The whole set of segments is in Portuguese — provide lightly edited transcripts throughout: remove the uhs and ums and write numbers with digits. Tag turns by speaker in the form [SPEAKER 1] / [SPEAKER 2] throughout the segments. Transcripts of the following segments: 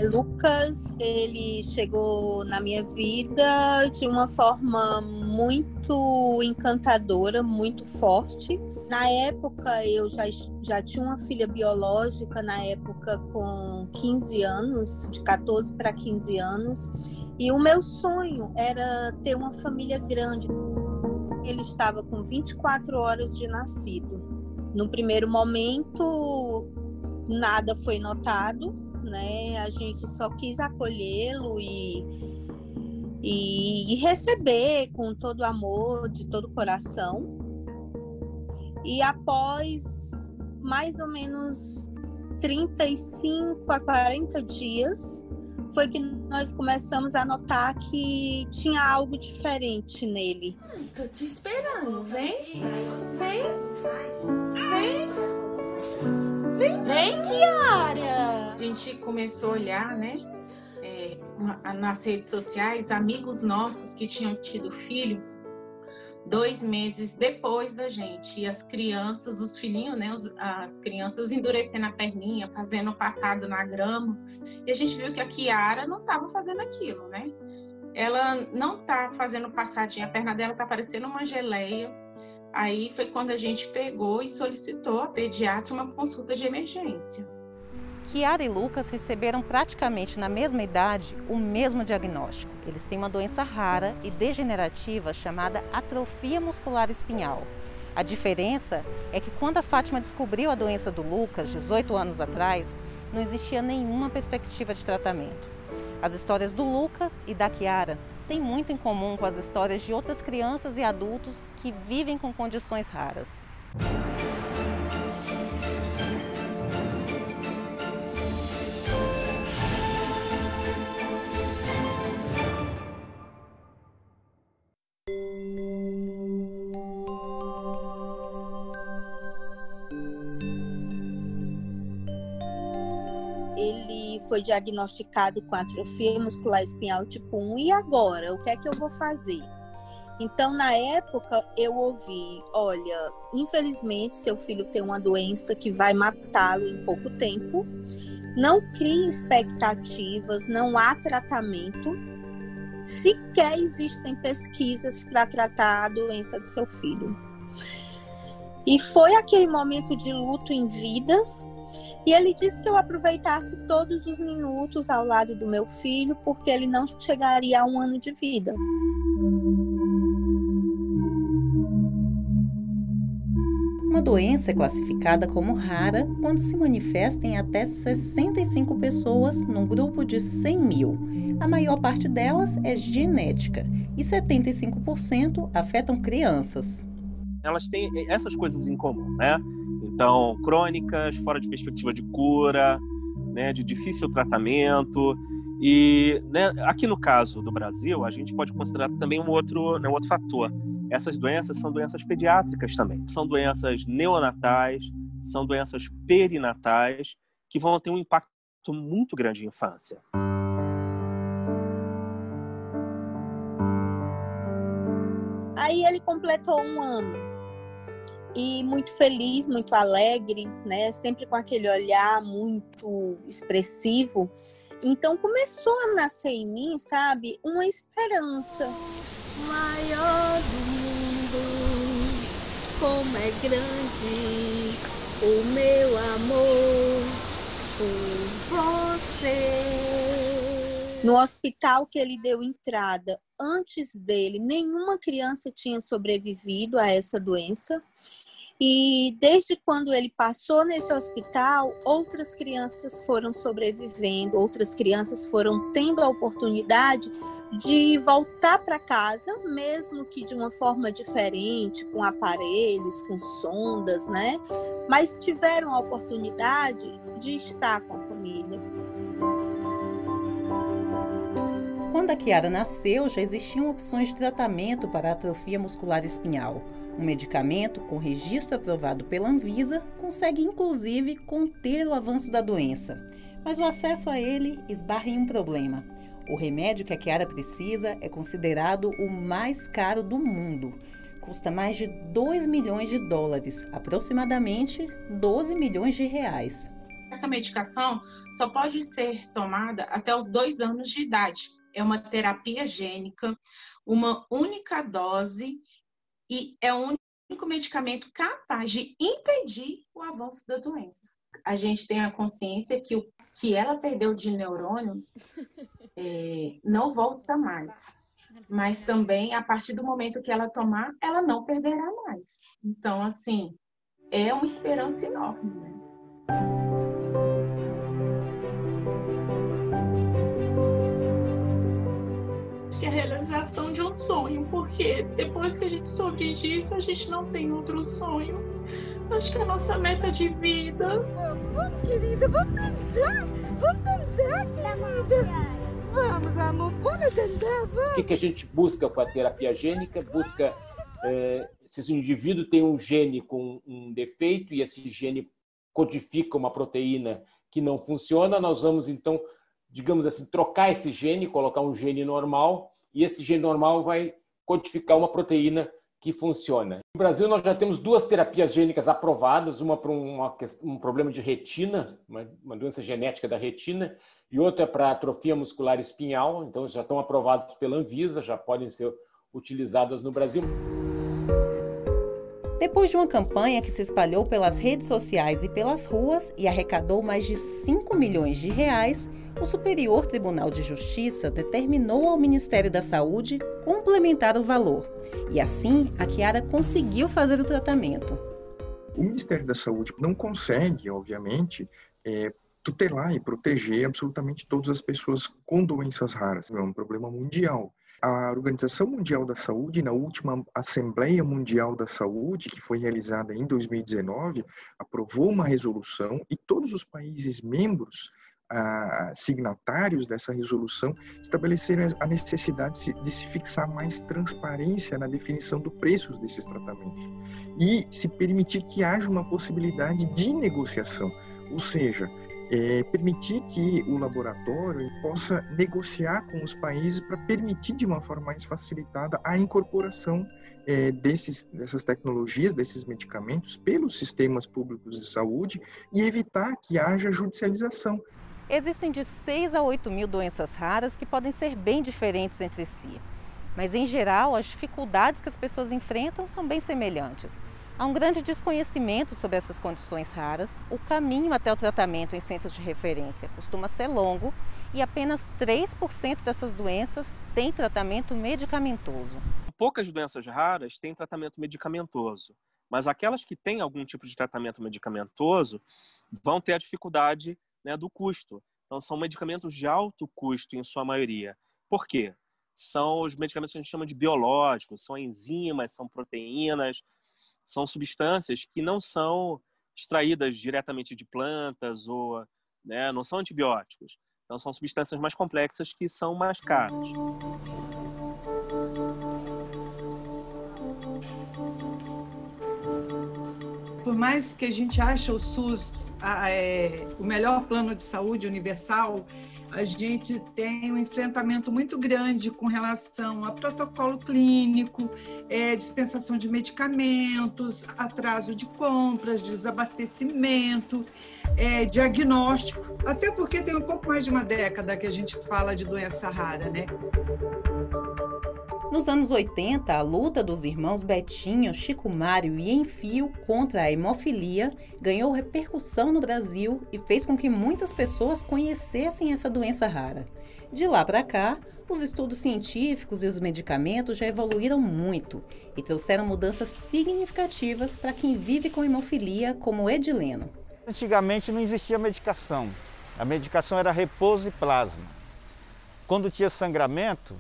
[SPEAKER 1] Lucas, ele chegou na minha vida de uma forma muito encantadora, muito forte. Na época, eu já tinha uma filha biológica, na época com 15 anos, de 14 para 15 anos, e o meu sonho era ter uma família grande. Ele estava com 24 horas de nascido. No primeiro momento, nada foi notado, né? A gente só quis acolhê-lo e receber com todo amor, de todo o coração. E após mais ou menos 35 a 40 dias, foi que nós começamos a notar que tinha algo diferente nele.
[SPEAKER 2] Ai, tô te esperando. Vem, vem, vem. Vem, Kiara!
[SPEAKER 3] A gente começou a olhar, né, nas redes sociais, amigos nossos que tinham tido filho 2 meses depois da gente. E as crianças, os filhinhos, né, as crianças endurecendo a perninha, fazendo passado na grama. E a gente viu que a Kiara não estava fazendo aquilo, né? Ela não tá fazendo passadinha, a perna dela tá parecendo uma geleia. Aí foi quando a gente pegou e solicitou a pediatra uma consulta de emergência.
[SPEAKER 4] Kiara e Lucas receberam praticamente na mesma idade o mesmo diagnóstico. Eles têm uma doença rara e degenerativa chamada atrofia muscular espinhal. A diferença é que quando a Fátima descobriu a doença do Lucas, 18 anos atrás, não existia nenhuma perspectiva de tratamento. As histórias do Lucas e da Kiara têm muito em comum com as histórias de outras crianças e adultos que vivem com condições raras.
[SPEAKER 1] Ele foi diagnosticado com atrofia muscular espinhal tipo 1, e agora? O que é que eu vou fazer? Então, na época, eu ouvi, olha, infelizmente, seu filho tem uma doença que vai matá-lo em pouco tempo, não crie expectativas, não há tratamento, sequer existem pesquisas para tratar a doença do seu filho. E foi aquele momento de luto em vida. E ele disse que eu aproveitasse todos os minutos ao lado do meu filho, porque ele não chegaria a 1 ano de vida.
[SPEAKER 4] Uma doença é classificada como rara quando se manifesta em até 65 pessoas num grupo de 100 mil. A maior parte delas é genética e 75% afetam crianças.
[SPEAKER 5] Elas têm essas coisas em comum, né? Então, crônicas, fora de perspectiva de cura, né, de difícil tratamento. E, né, aqui no caso do Brasil, a gente pode considerar também um outro fator. Essas doenças são doenças pediátricas também. São doenças neonatais, são doenças perinatais, que vão ter um impacto muito grande na infância.
[SPEAKER 1] Aí ele completou 1 ano. E muito feliz, muito alegre, né? Sempre com aquele olhar muito expressivo. Então começou a nascer em mim, sabe, uma esperança. Maior do mundo, como é grande o meu amor por você. No hospital que ele deu entrada, antes dele, nenhuma criança tinha sobrevivido a essa doença. E desde quando ele passou nesse hospital, outras crianças foram sobrevivendo, outras crianças foram tendo a oportunidade de voltar para casa, mesmo que de uma forma diferente, com aparelhos, com sondas, né? Mas tiveram a oportunidade de estar com a família.
[SPEAKER 4] Quando a Kiara nasceu, já existiam opções de tratamento para a atrofia muscular espinhal. Um medicamento com registro aprovado pela Anvisa consegue, inclusive, conter o avanço da doença. Mas o acesso a ele esbarra em um problema. O remédio que a Kiara precisa é considerado o mais caro do mundo. Custa mais de 2 milhões de dólares, aproximadamente 12 milhões de reais.
[SPEAKER 3] Essa medicação só pode ser tomada até os 2 anos de idade. É uma terapia gênica, uma única dose e é o único medicamento capaz de impedir o avanço da doença. A gente tem a consciência que o que ela perdeu de neurônios não volta mais. Mas também, a partir do momento que ela tomar, ela não perderá mais. Então, assim, é uma esperança enorme, né?
[SPEAKER 2] Que é a realização de um sonho, porque depois que a gente soube disso, a gente não tem outro sonho. Acho que a nossa meta de vida...
[SPEAKER 6] Vamos, querida, vamos dançar, querida. Vamos, amor, vamos dançar, vamos.
[SPEAKER 7] O que a gente busca com a terapia gênica? Busca, se o indivíduo tem um gene com um defeito e esse gene codifica uma proteína que não funciona, nós vamos, então, digamos assim, trocar esse gene, colocar um gene normal, e esse gene normal vai codificar uma proteína que funciona. No Brasil, nós já temos 2 terapias gênicas aprovadas, uma para um problema de retina, uma doença genética da retina, e outra para atrofia muscular espinhal, então já estão aprovados pela Anvisa, já podem ser utilizadas no Brasil.
[SPEAKER 4] Depois de uma campanha que se espalhou pelas redes sociais e pelas ruas e arrecadou mais de 5 milhões de reais, o Superior Tribunal de Justiça determinou ao Ministério da Saúde complementar o valor. E assim, a Chiara conseguiu fazer o tratamento.
[SPEAKER 8] O Ministério da Saúde não consegue, obviamente, tutelar e proteger absolutamente todas as pessoas com doenças raras. É um problema mundial. A Organização Mundial da Saúde, na última Assembleia Mundial da Saúde, que foi realizada em 2019, aprovou uma resolução e todos os países membros signatários dessa resolução estabeleceram a necessidade de se fixar mais transparência na definição do preço desses tratamentos e se permitir que haja uma possibilidade de negociação, ou seja, permitir que o laboratório possa negociar com os países para permitir de uma forma mais facilitada a incorporação dessas tecnologias, desses medicamentos pelos sistemas públicos de saúde e evitar que haja judicialização.
[SPEAKER 4] Existem de 6 a 8 mil doenças raras que podem ser bem diferentes entre si. Mas, em geral, as dificuldades que as pessoas enfrentam são bem semelhantes. Há um grande desconhecimento sobre essas condições raras, o caminho até o tratamento em centros de referência costuma ser longo e apenas 3% dessas doenças têm tratamento medicamentoso.
[SPEAKER 5] Poucas doenças raras têm tratamento medicamentoso, mas aquelas que têm algum tipo de tratamento medicamentoso vão ter a dificuldade, né, do custo. Então, são medicamentos de alto custo, em sua maioria. Por quê? São os medicamentos que a gente chama de biológicos, são enzimas, são proteínas, são substâncias que não são extraídas diretamente de plantas ou, né, não são antibióticos. Então, são substâncias mais complexas que são mais caras.
[SPEAKER 9] Por mais que a gente ache o SUS o melhor plano de saúde universal, a gente tem um enfrentamento muito grande com relação a protocolo clínico, dispensação de medicamentos, atraso de compras, desabastecimento, diagnóstico, até porque tem um pouco mais de uma década que a gente fala de doença rara, né?
[SPEAKER 4] Nos anos 80, a luta dos irmãos Betinho, Chico Mário e Enfio contra a hemofilia ganhou repercussão no Brasil e fez com que muitas pessoas conhecessem essa doença rara. De lá para cá, os estudos científicos e os medicamentos já evoluíram muito e trouxeram mudanças significativas para quem vive com hemofilia, como Edileno.
[SPEAKER 10] Antigamente não existia medicação. A medicação era repouso e plasma. Quando tinha sangramento,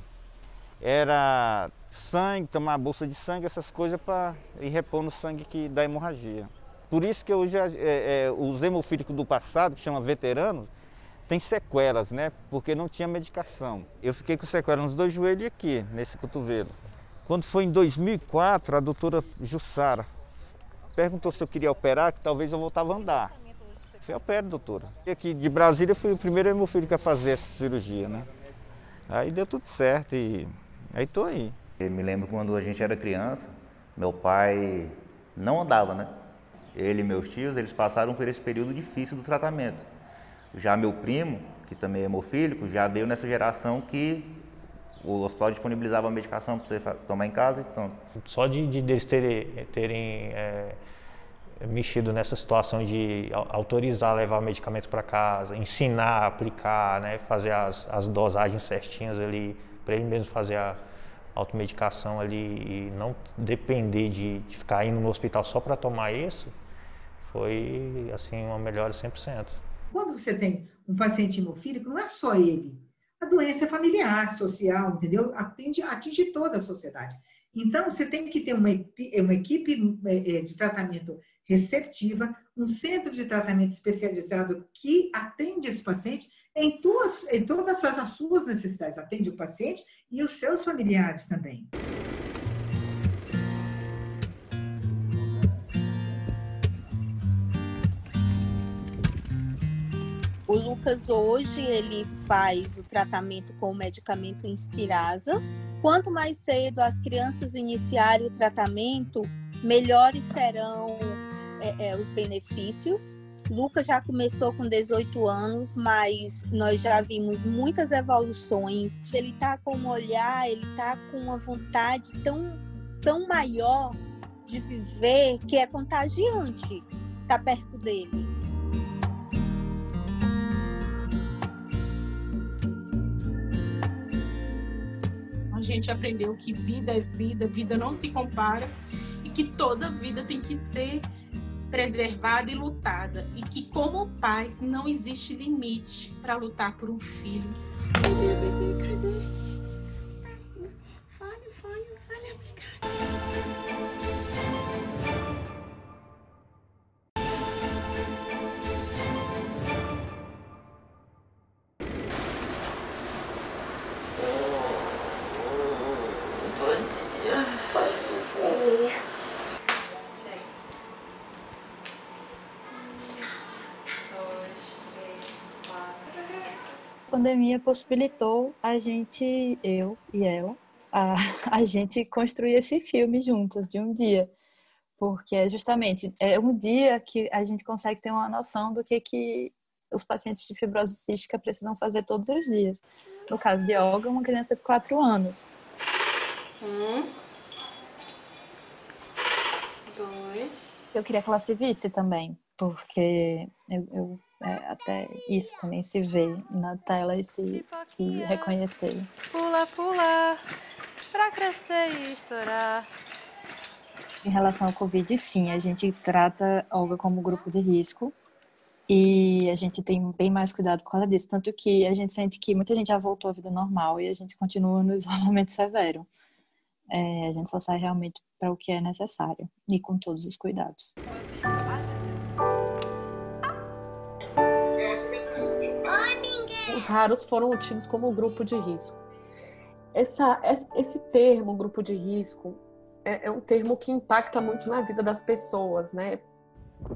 [SPEAKER 10] era sangue, tomar bolsa de sangue, essas coisas para ir repor no sangue da hemorragia. Por isso que hoje os hemofílicos do passado, que chama veteranos, tem sequelas, né? Porque não tinha medicação. Eu fiquei com sequelas nos 2 joelhos e aqui, nesse cotovelo. Quando foi em 2004, a doutora Jussara perguntou se eu queria operar, que talvez eu voltava a andar. Eu falei, opera, doutora. E aqui de Brasília, eu fui o primeiro hemofílico a fazer essa cirurgia, né? Aí deu tudo certo e aí tô aí.
[SPEAKER 11] Eu me lembro quando a gente era criança, meu pai não andava, né? Ele e meus tios, eles passaram por esse período difícil do tratamento. Já meu primo, que também é hemofílico, já veio nessa geração que o hospital disponibilizava a medicação para você tomar em casa. Então.
[SPEAKER 12] Só de eles terem mexido nessa situação de autorizar levar o medicamento para casa, ensinar a aplicar, né, fazer as dosagens certinhas ali, para ele mesmo fazer a automedicação ali e não depender de ficar indo no hospital só para tomar isso, foi assim uma melhora 100%.
[SPEAKER 13] Quando você tem um paciente hemofílico, não é só ele. A doença é familiar, social, entendeu? Atinge toda a sociedade. Então, você tem que ter uma equipe de tratamento receptiva, um centro de tratamento especializado que atende esse paciente em todas as suas necessidades. Atende o paciente e os seus familiares também.
[SPEAKER 1] O Lucas hoje ele faz o tratamento com o medicamento Inspirasa. Quanto mais cedo as crianças iniciarem o tratamento, melhores serão os benefícios. Lucas já começou com 18 anos, mas nós já vimos muitas evoluções. Ele está com um olhar, ele está com uma vontade tão maior de viver que é contagiante estar perto dele.
[SPEAKER 2] A gente aprendeu que vida é vida, vida não se compara e que toda vida tem que ser preservada e lutada e que como pais não existe limite para lutar por um filho.
[SPEAKER 6] Cadê? Fale,
[SPEAKER 14] A pandemia possibilitou a gente, eu e ela, a gente construir esse filme juntas, de um dia. Porque justamente é um dia que a gente consegue ter uma noção do que os pacientes de fibrose cística precisam fazer todos os dias. No caso de Olga, uma criança de 4 anos.
[SPEAKER 6] 1, 2.
[SPEAKER 14] Eu queria que ela se visse também, porque até isso também se vê na tela e se reconhecer.
[SPEAKER 6] Pula, pula, pra crescer e estourar.
[SPEAKER 14] Em relação ao Covid, sim, a gente trata Olga como grupo de risco e a gente tem bem mais cuidado por causa disso. Tanto que a gente sente que muita gente já voltou à vida normal e a gente continua no isolamento severo. A gente só sai realmente para o que é necessário e com todos os cuidados.
[SPEAKER 15] Os raros foram tidos como grupo de risco. Esse termo, grupo de risco, é um termo que impacta muito na vida das pessoas, né?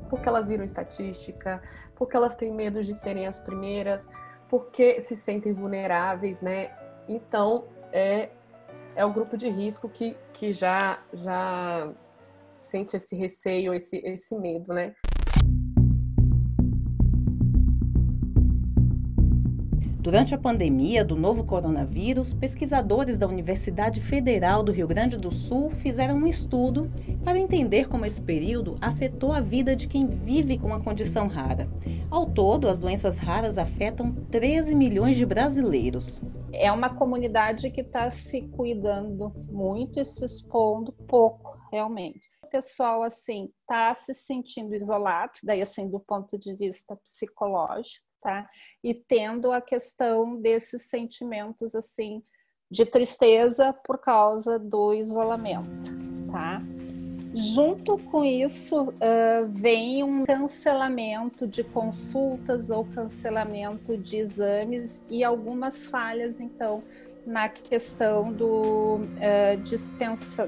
[SPEAKER 15] Porque elas viram estatística, porque elas têm medo de serem as primeiras, porque se sentem vulneráveis, né? Então, é o grupo de risco que já sente esse receio, esse medo, né?
[SPEAKER 4] Durante a pandemia do novo coronavírus, pesquisadores da Universidade Federal do Rio Grande do Sul fizeram um estudo para entender como esse período afetou a vida de quem vive com a condição rara. Ao todo, as doenças raras afetam 13 milhões de brasileiros.
[SPEAKER 16] É uma comunidade que está se cuidando muito e se expondo pouco, realmente. O pessoal, assim, está se sentindo isolado, daí, assim, do ponto de vista psicológico. Tá? E tendo a questão desses sentimentos assim de tristeza por causa do isolamento, tá? Junto com isso vem um cancelamento de consultas ou cancelamento de exames e algumas falhas então na questão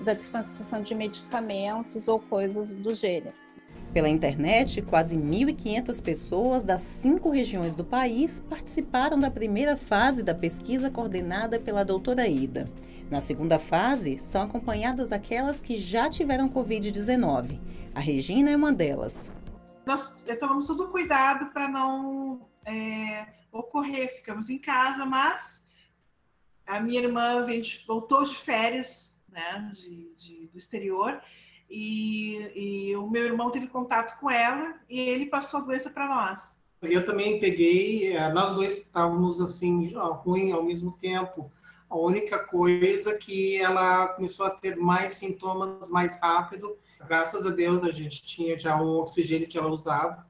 [SPEAKER 16] da dispensação de medicamentos ou coisas do gênero.
[SPEAKER 4] Pela internet, quase 1.500 pessoas das 5 regiões do país participaram da primeira fase da pesquisa coordenada pela doutora Ida. Na segunda fase, são acompanhadas aquelas que já tiveram Covid-19. A Regina é uma delas.
[SPEAKER 17] Nós tomamos todo cuidado para não ocorrer, ficamos em casa, mas a minha irmã voltou de férias, né, do exterior, e o meu irmão teve contato com ela e ele passou a doença para nós.
[SPEAKER 18] Eu também peguei, nós dois estávamos assim, ruim ao mesmo tempo. A única coisa que ela começou a ter mais sintomas mais rápido. Graças a Deus a gente tinha já um oxigênio que ela usava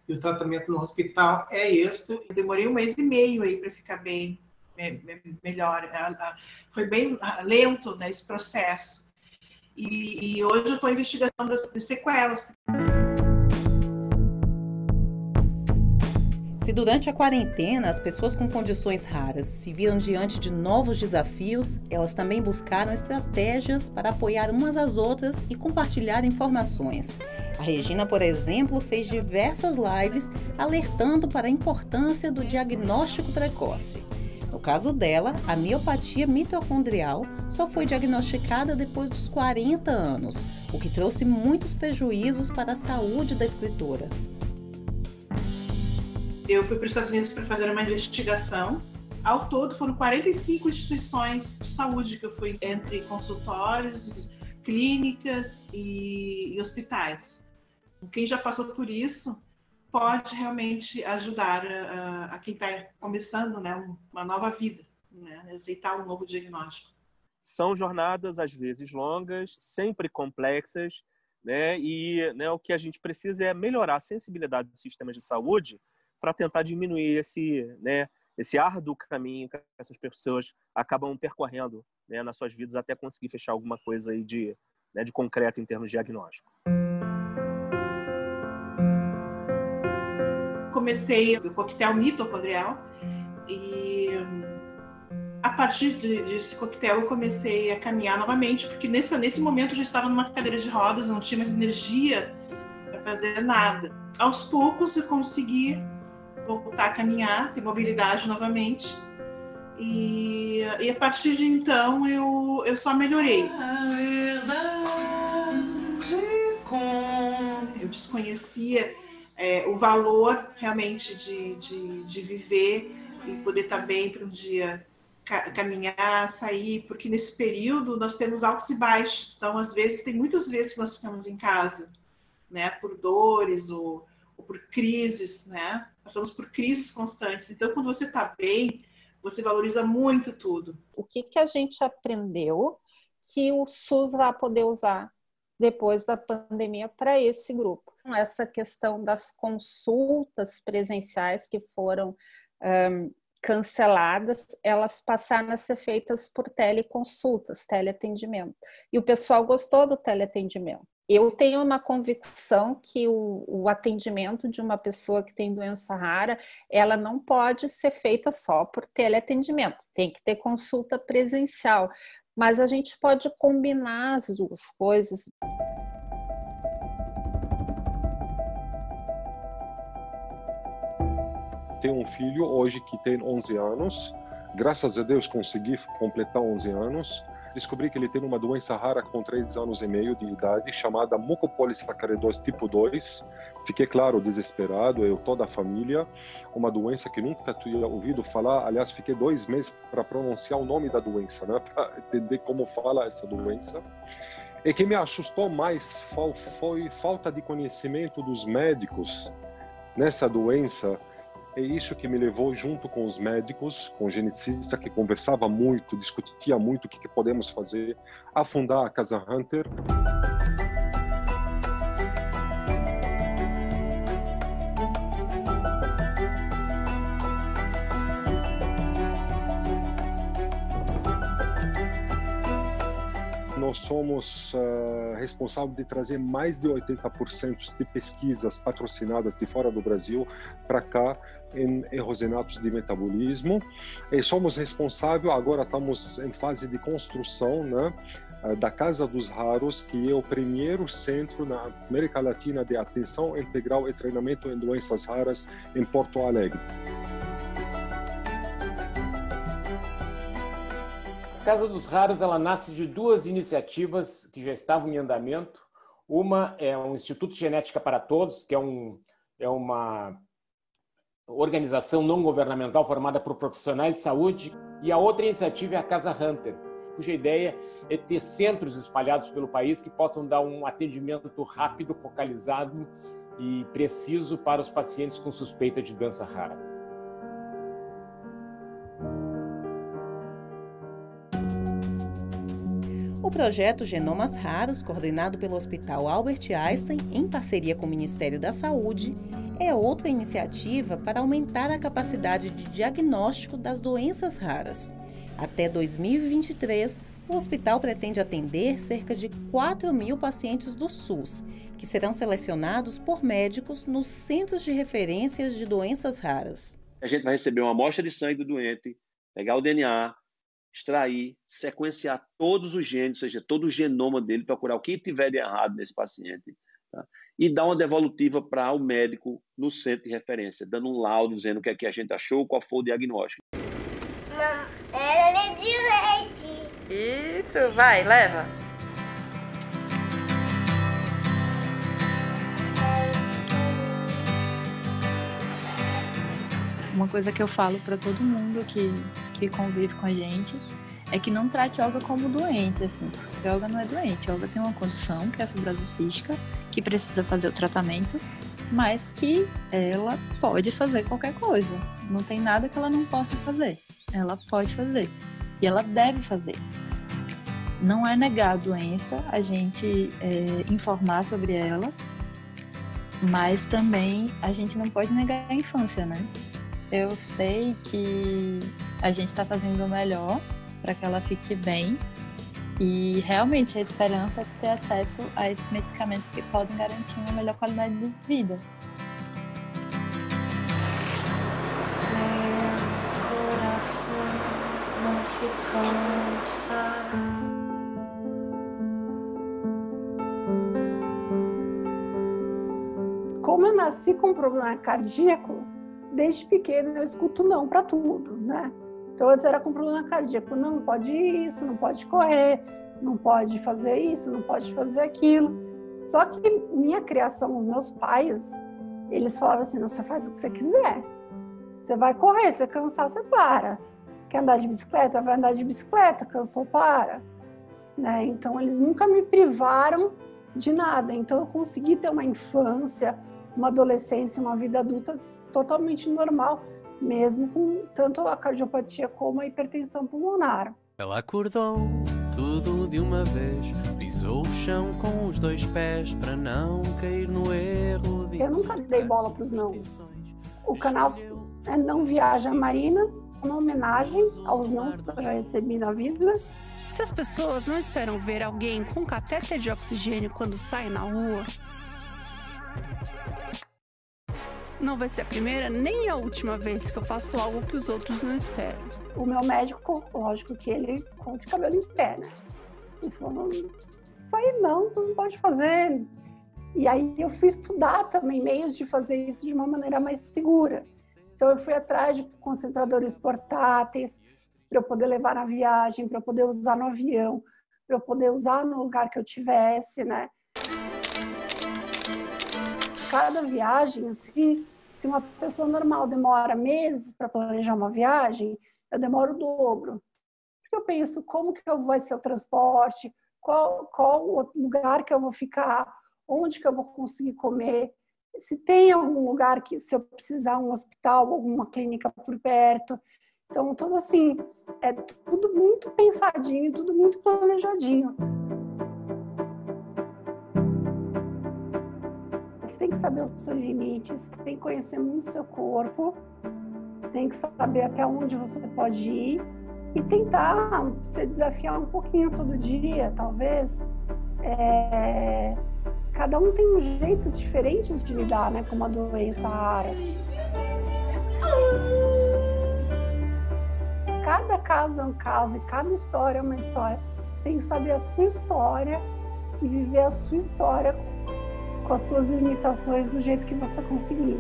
[SPEAKER 18] e o tratamento no hospital é este.
[SPEAKER 17] Eu demorei 1 mês e meio aí para ficar bem melhor. Foi bem lento nesse processo. E hoje eu estou em investigação das sequelas.
[SPEAKER 4] Se durante a quarentena as pessoas com condições raras se viram diante de novos desafios, elas também buscaram estratégias para apoiar umas às outras e compartilhar informações. A Regina, por exemplo, fez diversas lives alertando para a importância do diagnóstico precoce. No caso dela, a miopatia mitocondrial só foi diagnosticada depois dos 40 anos, o que trouxe muitos prejuízos para a saúde da escritora.
[SPEAKER 17] Eu fui para os Estados Unidos para fazer uma investigação. Ao todo, foram 45 instituições de saúde que eu fui, entre consultórios, clínicas e hospitais. Quem já passou por isso pode realmente ajudar a quem está começando, né, uma nova vida, né, aceitar um novo diagnóstico.
[SPEAKER 5] São jornadas, às vezes, longas, sempre complexas, né, e né, o que a gente precisa é melhorar a sensibilidade dos sistemas de saúde para tentar diminuir esse árduo caminho que essas pessoas acabam percorrendo, né, nas suas vidas até conseguir fechar alguma coisa aí de concreto em termos de diagnóstico.
[SPEAKER 17] Comecei o coquetel mitocondrial e a partir desse coquetel eu comecei a caminhar novamente, porque nesse momento eu já estava numa cadeira de rodas, não tinha mais energia para fazer nada. Aos poucos eu consegui voltar a caminhar, ter mobilidade novamente e a partir de então eu só melhorei. Eu desconhecia o valor realmente de viver e poder estar bem para um dia caminhar, sair, porque nesse período nós temos altos e baixos, então às vezes, tem muitas vezes que nós ficamos em casa, né, por dores ou por crises, né, passamos por crises constantes, então quando você está bem, você valoriza muito tudo.
[SPEAKER 16] O que a gente aprendeu que o SUS vai poder usar depois da pandemia para esse grupo? Essa questão das consultas presenciais que foram canceladas, elas passaram a ser feitas por teleconsultas, teleatendimento. E o pessoal gostou do teleatendimento. Eu tenho uma convicção que o atendimento de uma pessoa que tem doença rara, ela não pode ser feita só por teleatendimento, tem que ter consulta presencial, mas a gente pode combinar as duas coisas.
[SPEAKER 19] Tenho um filho hoje que tem 11 anos, graças a Deus consegui completar 11 anos. Descobri que ele tem uma doença rara com 3 anos e meio de idade, chamada mucopolissacaridose tipo 2. Fiquei, claro, desesperado, eu, toda a família. Uma doença que nunca tinha ouvido falar. Aliás, fiquei 2 meses para pronunciar o nome da doença, né, para entender como fala essa doença. E que me assustou mais foi falta de conhecimento dos médicos nessa doença. É isso que me levou, junto com os médicos, com o geneticista, que conversava muito, discutia muito o que podemos fazer, a fundar a Casa Hunter. Nós somos responsáveis de trazer mais de 80% de pesquisas patrocinadas de fora do Brasil para cá, em errosenatos de metabolismo. E somos responsáveis, agora estamos em fase de construção, né, da Casa dos Raros, que é o primeiro centro na América Latina de atenção integral e treinamento em doenças raras em Porto Alegre.
[SPEAKER 7] A Casa dos Raros, ela nasce de duas iniciativas que já estavam em andamento. Uma é o Instituto Genética para Todos, que é uma organização não governamental formada por profissionais de saúde, e a outra iniciativa é a Casa Hunter, cuja ideia é ter centros espalhados pelo país que possam dar um atendimento rápido, focalizado e preciso para os pacientes com suspeita de doença rara.
[SPEAKER 4] O projeto Genomas Raros, coordenado pelo Hospital Albert Einstein, em parceria com o Ministério da Saúde, é outra iniciativa para aumentar a capacidade de diagnóstico das doenças raras. Até 2023, o hospital pretende atender cerca de 4.000 pacientes do SUS, que serão selecionados por médicos nos centros de referências de doenças raras.
[SPEAKER 20] A gente vai receber uma amostra de sangue do doente, pegar o DNA, extrair, sequenciar todos os genes, ou seja, todo o genoma dele, procurar o que tiver de errado nesse paciente, tá? E dar uma devolutiva para o médico no centro de referência, dando um laudo dizendo o que é que a gente achou, qual foi o diagnóstico.
[SPEAKER 21] Não, ela é de leite.
[SPEAKER 6] Isso, vai, leva.
[SPEAKER 14] Uma coisa que eu falo para todo mundo que convive com a gente é que não trate Olga como doente, assim, porque Olga não é doente. Olga tem uma condição, que é a fibrose cística, que precisa fazer o tratamento, mas que ela pode fazer qualquer coisa. Não tem nada que ela não possa fazer. Ela pode fazer. E ela deve fazer. Não é negar a doença, a gente informar sobre ela, mas também a gente não pode negar a infância, né? Eu sei que a gente está fazendo o melhor para que ela fique bem e realmente a esperança é ter acesso a esses medicamentos que podem garantir uma melhor qualidade de vida.
[SPEAKER 21] Meu coração não se cansa.
[SPEAKER 22] Como eu nasci com um problema cardíaco, desde pequena eu escuto não para tudo, né? Então antes era com problema cardíaco, não pode isso, não pode correr, não pode fazer isso, não pode fazer aquilo. Só que minha criação, os meus pais, eles falavam assim, não, você faz o que você quiser. Você vai correr, se cansar, você para. Quer andar de bicicleta? Vai andar de bicicleta, cansou, para. Né? Então eles nunca me privaram de nada. Então eu consegui ter uma infância, uma adolescência, uma vida adulta totalmente normal, mesmo com tanto a cardiopatia como a hipertensão pulmonar.
[SPEAKER 23] Ela acordou tudo de uma vez, pisou o chão com os dois pés para não cair no erro de...
[SPEAKER 22] Eu nunca dei bola para os nãos. O canal é Não Viaja Marina, uma homenagem aos nãos que eu já recebi na vida.
[SPEAKER 24] Se as pessoas não esperam ver alguém com catéter de oxigênio quando sai na rua, não vai ser a primeira nem a última vez que eu faço algo que os outros não esperam.
[SPEAKER 22] O meu médico, lógico que ele ficou de cabelo em pé, né? Ele falou, isso aí não pode fazer. E aí eu fui estudar também meios de fazer isso de uma maneira mais segura. Então eu fui atrás de concentradores portáteis para eu poder levar na viagem, para eu poder usar no avião, para eu poder usar no lugar que eu tivesse, né? Cada viagem, assim, se uma pessoa normal demora meses para planejar uma viagem, eu demoro o dobro. Porque eu penso como que vai ser o transporte, qual o lugar que eu vou ficar, onde que eu vou conseguir comer, se tem algum lugar que, se eu precisar, um hospital, alguma clínica por perto. Então, tudo assim, é tudo muito pensadinho, tudo muito planejadinho. Você tem que saber os seus limites, você tem que conhecer muito o seu corpo, você tem que saber até onde você pode ir e tentar se desafiar um pouquinho todo dia, talvez. Cada um tem um jeito diferente de lidar, né, com uma doença rara. Cada caso é um caso e cada história é uma história. Você tem que saber a sua história e viver a sua história com as suas limitações do jeito que você conseguir.